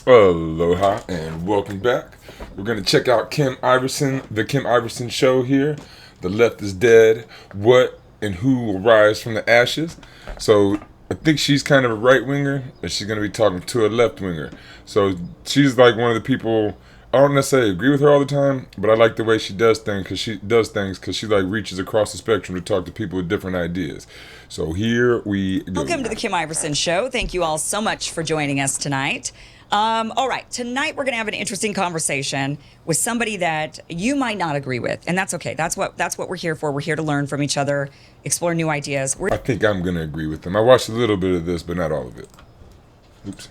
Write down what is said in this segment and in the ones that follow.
Aloha and welcome back. We're going to check out the Kim Iverson show here. The left is dead. What and who will rise from the ashes? So I think she's kind of a right winger, and she's going to be talking to a left winger. So she's like one of the people. I don't necessarily agree with her all the time, but I like the way she does things because she like reaches across the spectrum to talk to people with different ideas. So here we go. Welcome to the Kim Iverson Show. Thank you all so much for joining us tonight. All right, tonight we're going to have an interesting conversation with somebody that you might not agree with, and that's okay. That's what we're here for. We're here to learn from each other, explore new ideas. I think I'm going to agree with them. I watched a little bit of this, but not all of it. Oops.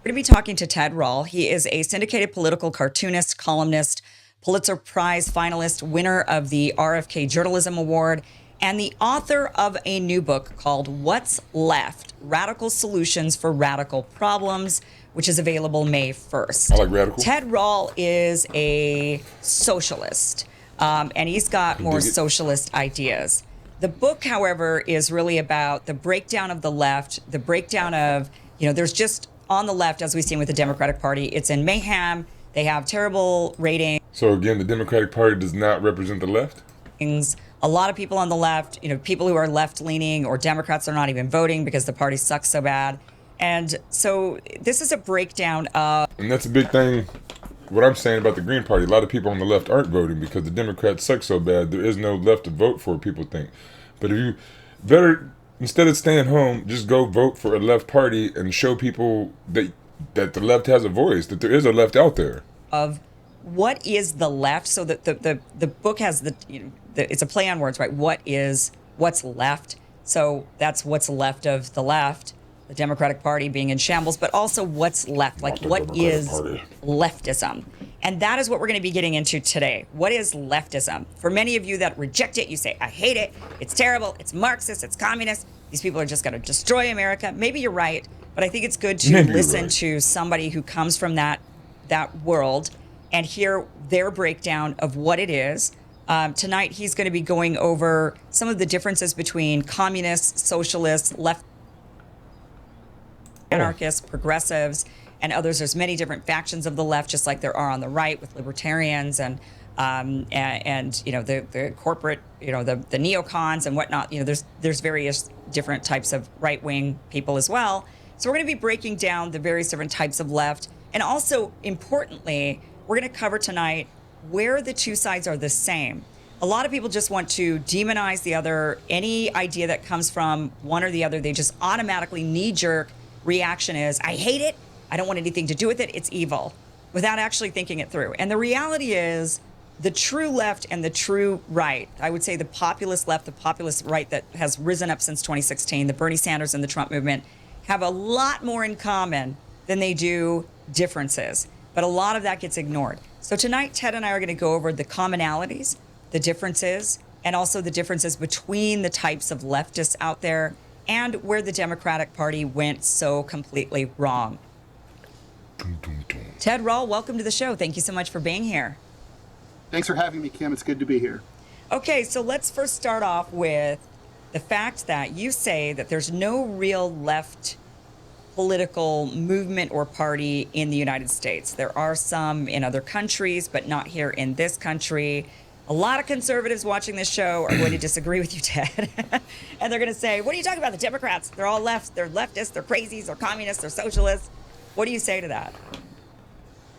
We're going to be talking to Ted Rawls. He is a syndicated political cartoonist, columnist, Pulitzer Prize finalist, winner of the RFK Journalism Award, and the author of a new book called What's Left? Radical Solutions for Radical Problems, which is available May 1st. I like radical. Ted Rawls is a socialist, and he's got more socialist ideas. The book, however, is really about the breakdown of the left, the breakdown of, there's just on the left, as we've seen with the Democratic Party, it's in mayhem. They have terrible ratings. So again, the Democratic Party does not represent the left? A lot of people on the left, people who are left-leaning or Democrats are not even voting because the party sucks so bad. And so this is a breakdown of... And that's a big thing, what I'm saying about the Green Party. A lot of people on the left aren't voting because the Democrats suck so bad. There is no left to vote for, people think. But if you better... Instead of staying home, just go vote for a left party and show people that the left has a voice, that there is a left out there. Of what is the left? So the book has it's a play on words, right? What's left? So that's what's left of the left, the Democratic Party being in shambles, but also what's left, like what is leftism? And that is what we're going to be getting into today. What is leftism? For many of you that reject it, you say, I hate it, it's terrible, it's Marxist, it's communist, these people are just going to destroy America. Maybe you're right, but I think it's good to listen to somebody who comes from that world and hear their breakdown of what it is. Tonight, he's going to be going over some of the differences between communists, socialists, left anarchists, progressives, and others. There's many different factions of the left, just like there are on the right with libertarians and the corporate, the neocons and whatnot. There's various different types of right-wing people as well. So we're going to be breaking down the various different types of left, and also importantly, we're going to cover tonight where the two sides are the same. A lot of people just want to demonize the other. Any idea that comes from one or the other, they just automatically knee-jerk reaction is, I hate it. I don't want anything to do with it. It's evil, without actually thinking it through. And the reality is the true left and the true right, I would say the populist left, the populist right that has risen up since 2016, the Bernie Sanders and the Trump movement, have a lot more in common than they do differences. But a lot of that gets ignored. So tonight, Ted and I are going to go over the commonalities, the differences, and also the differences between the types of leftists out there and where the Democratic Party went so completely wrong. Ted Rawls, welcome to the show. Thank you so much for being here. Thanks for having me, Kim. It's good to be here. Okay, so let's first start off with the fact that you say that there's no real left political movement or party in the United States. There are some in other countries, but not here in this country. A lot of conservatives watching this show are going to disagree with you, Ted. And they're going to say, what are you talking about? The Democrats, they're all left. They're leftists, they're crazies, they're communists, they're socialists. What do you say to that?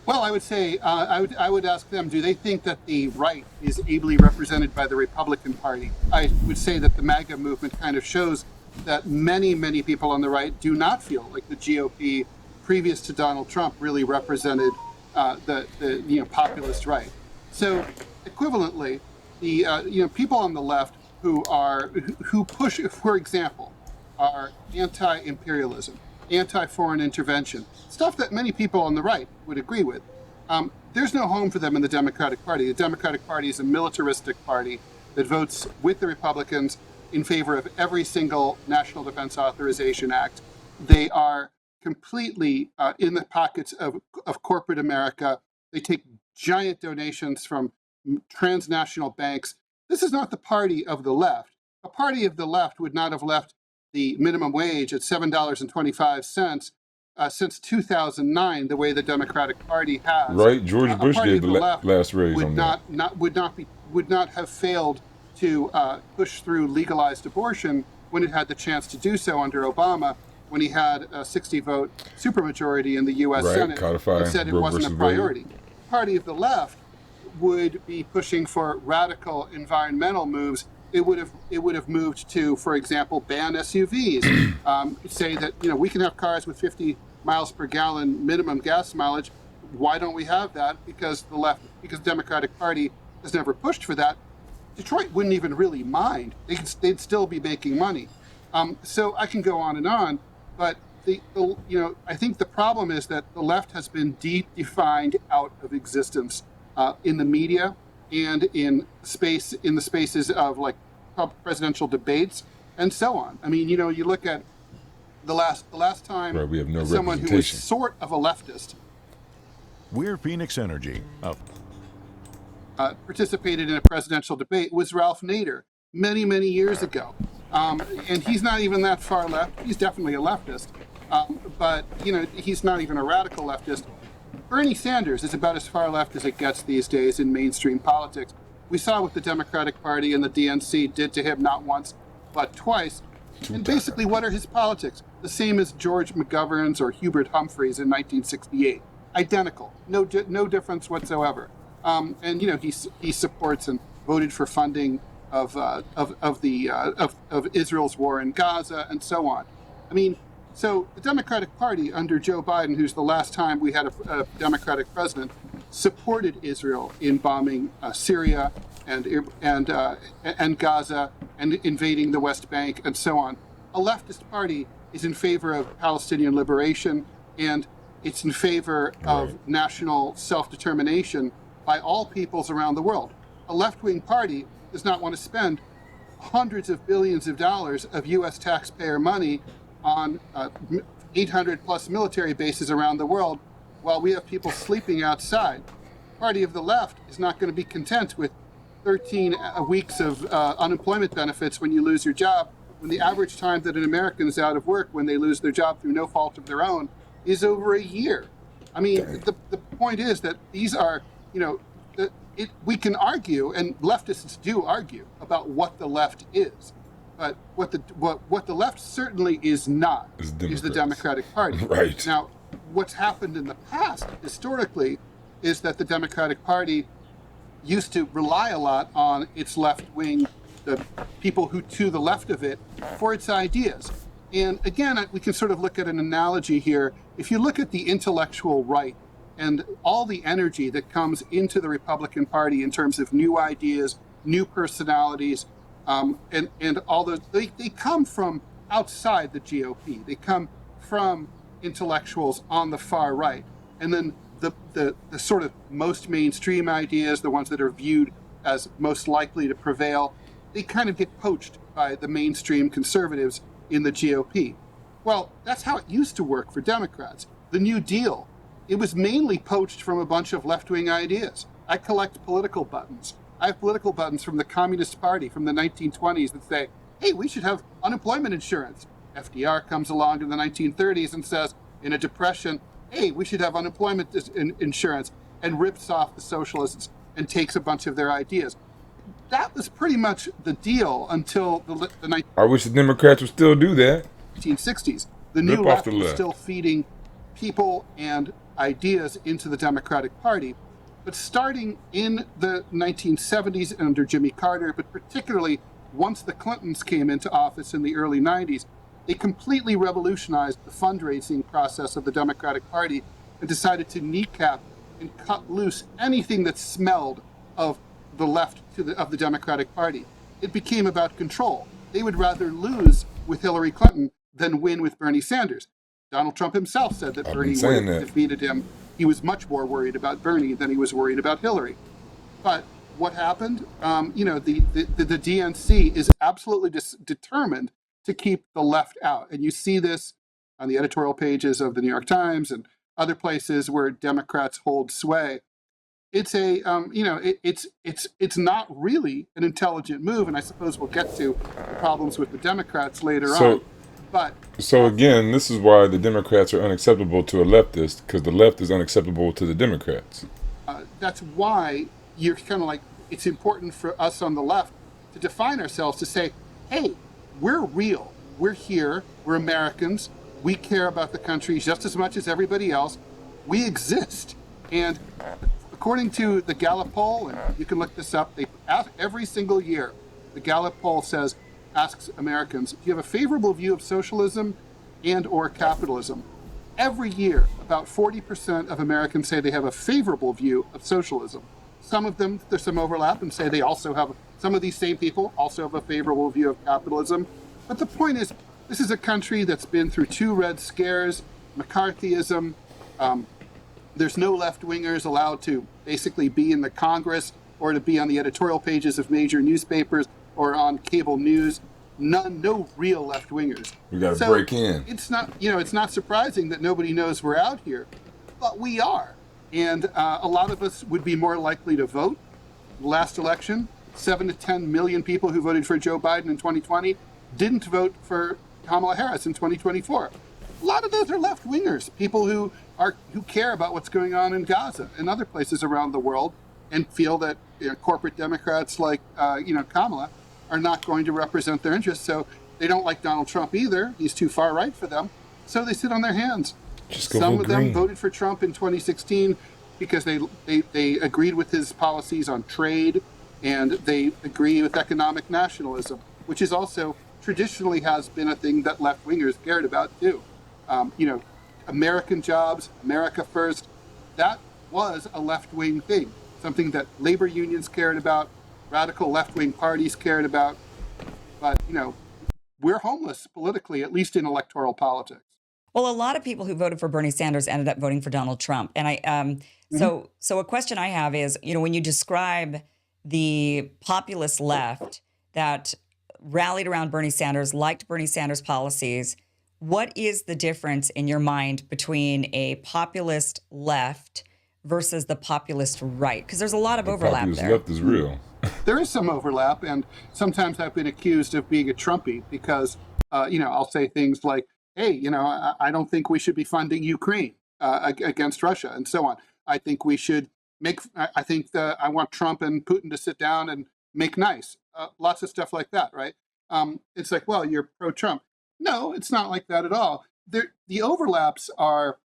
Well, I would say, I would ask them, do they think that the right is ably represented by the Republican Party? I would say that the MAGA movement kind of shows that many, many people on the right do not feel like the GOP, previous to Donald Trump, really represented the populist right. So, equivalently, the people on the left who push, for example, are anti-imperialism, anti-foreign intervention, stuff that many people on the right would agree with. There's no home for them in the Democratic Party. The Democratic Party is a militaristic party that votes with the Republicans in favor of every single National Defense Authorization Act. They are completely in the pockets of corporate America. They take giant donations from transnational banks. This is not the party of the left. A party of the left would not have left the minimum wage at $7.25 since 2009, the way the Democratic Party has, Right. George a Bush party gave of the the left last raise would on that. would not have failed to push through legalized abortion when it had the chance to do so under Obama, when he had a 60-vote supermajority in the U.S. Right. Senate, Codifying and said it Roe wasn't a versus Wade. priority. The party of the left would be pushing for radical environmental moves. It would have moved to, for example, ban SUVs. Say that we can have cars with 50 miles per gallon minimum gas mileage. Why don't we have that? Because the Democratic Party has never pushed for that. Detroit wouldn't even really mind. They'd still be making money. So I can go on, but I think the problem is that the left has been defined out of existence in the media and in the spaces of like presidential debates and so on. I mean, you look at the last time Right, we have no someone who was representation. sort of a leftist We're Phoenix Energy. participated in a presidential debate was Ralph Nader many, many years ago. And he's not even that far left. He's definitely a leftist. But he's not even a radical leftist. Bernie Sanders is about as far left as it gets these days in mainstream politics. We saw what the Democratic Party and the DNC did to him not once, but twice. And basically, what are his politics? The same as George McGovern's or Hubert Humphrey's in 1968. Identical. No difference whatsoever. And he supports and voted for funding of Israel's war in Gaza and so on. I mean, so the Democratic Party under Joe Biden, who's the last time we had a Democratic president, supported Israel in bombing Syria and Gaza and invading the West Bank and so on. A leftist party is in favor of Palestinian liberation, and it's in favor of national self-determination by all peoples around the world. A left-wing party does not want to spend hundreds of billions of dollars of U.S. taxpayer money on 800 plus military bases around the world while we have people sleeping outside. The party of the left is not going to be content with 13 weeks of unemployment benefits when you lose your job, when the average time that an American is out of work when they lose their job through no fault of their own is over a year. I mean, the point is that these are, we can argue, and leftists do argue about what the left is. But what the left certainly is not is the Democratic Party. Right. Now, what's happened in the past historically is that the Democratic Party used to rely a lot on its left wing, the people who to the left of it, for its ideas. And again, we can sort of look at an analogy here. If you look at the intellectual right and all the energy that comes into the Republican Party in terms of new ideas, new personalities, and all those, they come from outside the GOP. They come from intellectuals on the far right. And then the sort of most mainstream ideas, the ones that are viewed as most likely to prevail, they kind of get poached by the mainstream conservatives in the GOP. Well, that's how it used to work for Democrats. The New Deal, it was mainly poached from a bunch of left-wing ideas. I collect political buttons. I have political buttons from the Communist Party from the 1920s that say, hey, we should have unemployment insurance. FDR comes along in the 1930s and says, in a depression, hey, we should have unemployment insurance, and rips off the socialists and takes a bunch of their ideas. That was pretty much the deal until the I wish the Democrats would still do that. 1960s. The new Rip off left the was left. still feeding people and ideas into the Democratic Party. But starting in the 1970s under Jimmy Carter, but particularly once the Clintons came into office in the early 90s, they completely revolutionized the fundraising process of the Democratic Party and decided to kneecap and cut loose anything that smelled of the left of the Democratic Party. It became about control. They would rather lose with Hillary Clinton than win with Bernie Sanders. Donald Trump himself said that Bernie would have defeated him. He was much more worried about Bernie than he was worried about Hillary. But what happened? The DNC is absolutely determined to keep the left out. And you see this on the editorial pages of the New York Times and other places where Democrats hold sway. It's it's not really an intelligent move, and I suppose we'll get to the problems with the Democrats later on. But So again, this is why the Democrats are unacceptable to a leftist, because the left is unacceptable to the Democrats. that's why you're kind of like, it's important for us on the left to define ourselves, to say, hey, we're real. We're here. We're Americans. We care about the country just as much as everybody else. We exist. And according to the Gallup poll, and you can look this up, they ask every single year, the Gallup poll asks Americans, do you have a favorable view of socialism and or capitalism? Every year, about 40% of Americans say they have a favorable view of socialism. Some of them, there's some overlap, and say they also have, some of these same people also have a favorable view of capitalism. But the point is, this is a country that's been through 2 Red Scares, McCarthyism. There's no left-wingers allowed to basically be in the Congress or to be on the editorial pages of major newspapers or on cable news. No real left-wingers. We got to break in. It's not surprising that nobody knows we're out here, but we are. And a lot of us would be more likely to vote. Last election, 7 to 10 million people who voted for Joe Biden in 2020 didn't vote for Kamala Harris in 2024. A lot of those are left-wingers, people who care about what's going on in Gaza and other places around the world, and feel that corporate Democrats like Kamala are not going to represent their interests. So they don't like Donald Trump either. He's too far right for them. So they sit on their hands. Some of them voted for Trump in 2016 because they agreed with his policies on trade, and they agree with economic nationalism, which is also traditionally has been a thing that left-wingers cared about too. American jobs, America first, that was a left-wing thing, something that labor unions cared about, radical left-wing parties cared about. But, we're homeless politically, at least in electoral politics. Well, a lot of people who voted for Bernie Sanders ended up voting for Donald Trump. And so a question I have is, when you describe the populist left that rallied around Bernie Sanders, liked Bernie Sanders' policies, what is the difference in your mind between a populist left versus the populist right? Because there's a lot of overlap there. The populist left is real. There is some overlap, and sometimes I've been accused of being a Trumpy because, I'll say things like, hey, I don't think we should be funding Ukraine against Russia and so on. I think we should I want Trump and Putin to sit down and make nice. Lots of stuff like that, right? It's like, well, you're pro-Trump. No, it's not like that at all. The overlaps are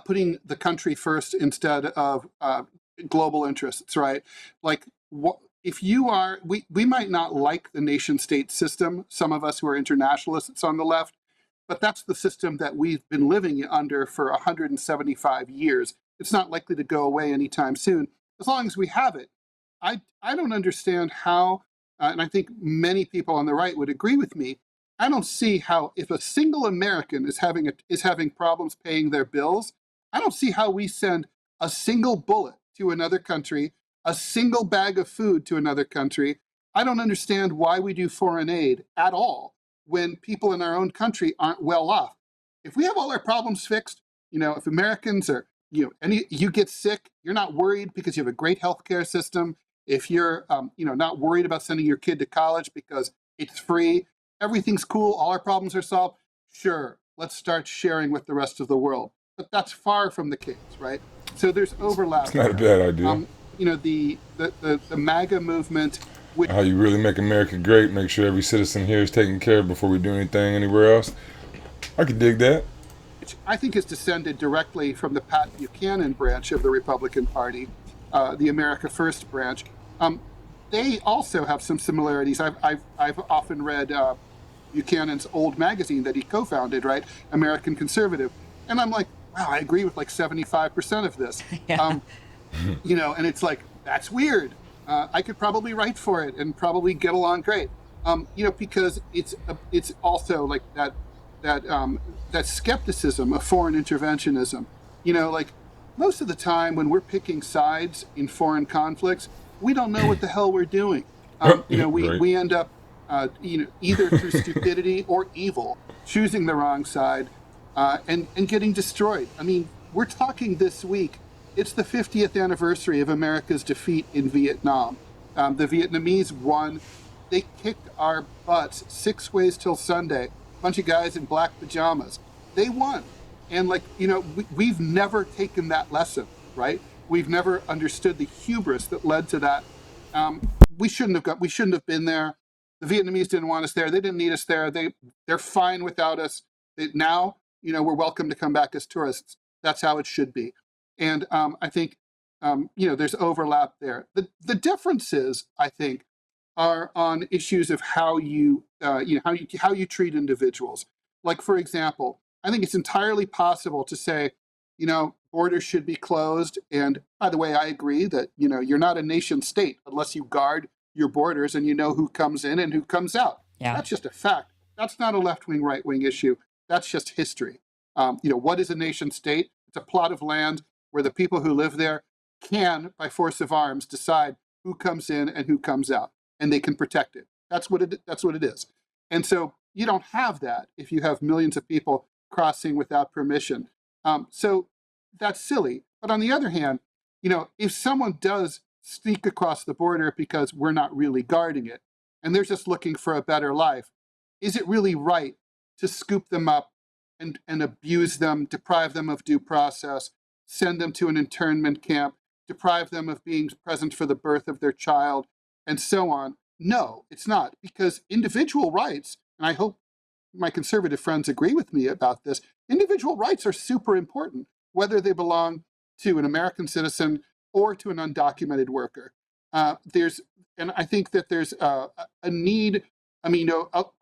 putting the country first instead of global interests, right? Like, if you are, we might not like the nation state system, some of us who are internationalists on the left, but that's the system that we've been living under for 175 years. It's not likely to go away anytime soon, as long as we have it. I don't understand how, and I think many people on the right would agree with me, I don't see how, if a single American is having problems paying their bills, I don't see how we send a single bullet to another country, a single bag of food to another country. I don't understand why we do foreign aid at all when people in our own country aren't well off. If we have all our problems fixed, if Americans are, you get sick, you're not worried because you have a great healthcare system. If you're, not worried about sending your kid to college because it's free, everything's cool, all our problems are solved. Sure, let's start sharing with the rest of the world. But that's far from the case, right? So there's overlap. It's not a bad idea. The MAGA movement. How you really make America great, make sure every citizen here is taken care of before we do anything anywhere else. I could dig that. Which I think is descended directly from the Pat Buchanan branch of the Republican Party, the America First branch. They also have some similarities. I've often read Buchanan's old magazine that he co-founded, right? American Conservative. And I'm like, wow, I agree with like 75% of this. Yeah. And it's like, that's weird. I could probably write for it and probably get along great. Because it's also like that skepticism of foreign interventionism. Like most of the time when we're picking sides in foreign conflicts, we don't know what the hell we're doing. We end up, either through stupidity or evil, choosing the wrong side, and getting destroyed. I mean, we're talking this week. It's the 50th anniversary of America's defeat in Vietnam. The Vietnamese won. They kicked our butts 6 ways till Sunday. bunch of guys in black pajamas. They won. And like, we've never taken that lesson, right? We've never understood the hubris that led to that. We shouldn't have been there. The Vietnamese didn't want us there. They didn't need us there. They're fine without us. Now, we're welcome to come back as tourists. That's how it should be. And I think, there's overlap there. The differences, I think, are on issues of how you treat individuals. Like, for example, I think it's entirely possible to say, borders should be closed. And by the way, I agree that, you're not a nation state unless you guard your borders and you know who comes in and who comes out. Yeah. That's just a fact. That's not a left-wing, right-wing issue. That's just history. What is a nation state? It's a plot of land where the people who live there can, by force of arms, decide who comes in and who comes out, and they can protect it. That's what it is. And so you don't have that if you have millions of people crossing without permission. So that's silly. But on the other hand, if someone does sneak across the border because we're not really guarding it, and they're just looking for a better life, is it really right to scoop them up and abuse them, deprive them of due process, send them to an internment camp, deprive them of being present for the birth of their child, and so on? No, it's not, because individual rights, and I hope my conservative friends agree with me about this, individual rights are super important, whether they belong to an American citizen or to an undocumented worker. And I think that there's a need. I mean,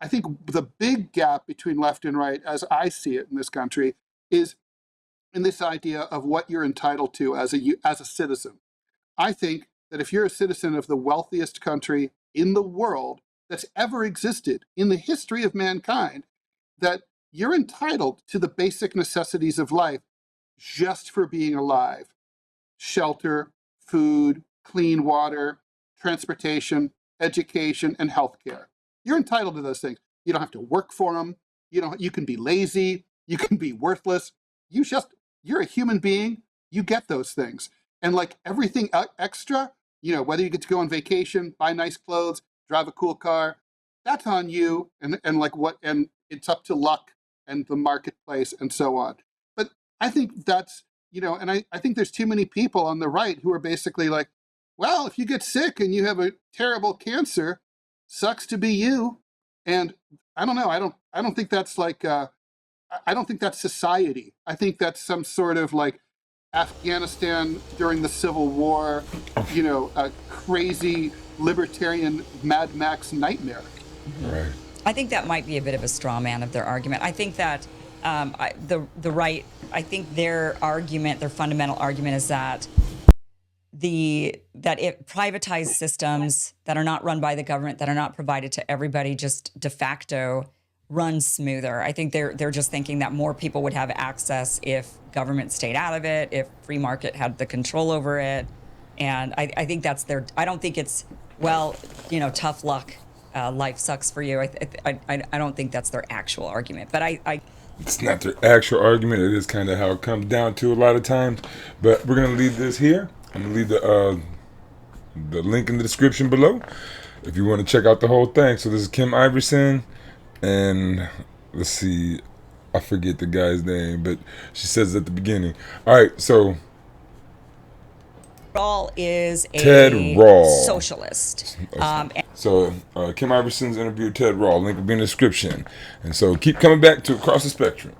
I think the big gap between left and right, as I see it in this country, is in this idea of what you're entitled to as a citizen. I think that if you're a citizen of the wealthiest country in the world that's ever existed in the history of mankind, that you're entitled to the basic necessities of life just for being alive: shelter, food, clean water, transportation, education, and healthcare. You're entitled to those things. You don't have to work for them. You can be lazy. You can be worthless. You're a human being. You get those things. And like everything extra, whether you get to go on vacation, buy nice clothes, drive a cool car, that's on you. And it's up to luck and the marketplace and so on. But I think that's, and I think there's too many people on the right who are basically like, well, if you get sick and you have a terrible cancer, sucks to be you. And I don't know. I don't think that's like, I don't think that's society. I think that's some sort of like Afghanistan during the Civil War, a crazy libertarian Mad Max nightmare. Right. I think that might be a bit of a straw man of their argument. I think that the right, I think their fundamental argument is that it privatized systems that are not run by the government, that are not provided to everybody, just de facto run smoother. I think they're just thinking that more people would have access if government stayed out of it, if free market had the control over it. And I think that's I don't think it's, tough luck. Life sucks for you. I don't think that's their actual argument, but it's not their actual argument. It is kind of how it comes down to a lot of times. But we're gonna leave this here. I'm gonna leave the link in the description below if you want to check out the whole thing. So this is Kim Iverson, and let's see, I forget the guy's name, but she says at the beginning. All right, so Rawls is a Ted Rawls, socialist. So Kim Iverson's interview, Ted Rawls, link will be in the description. And so keep coming back to Across the Spectrum.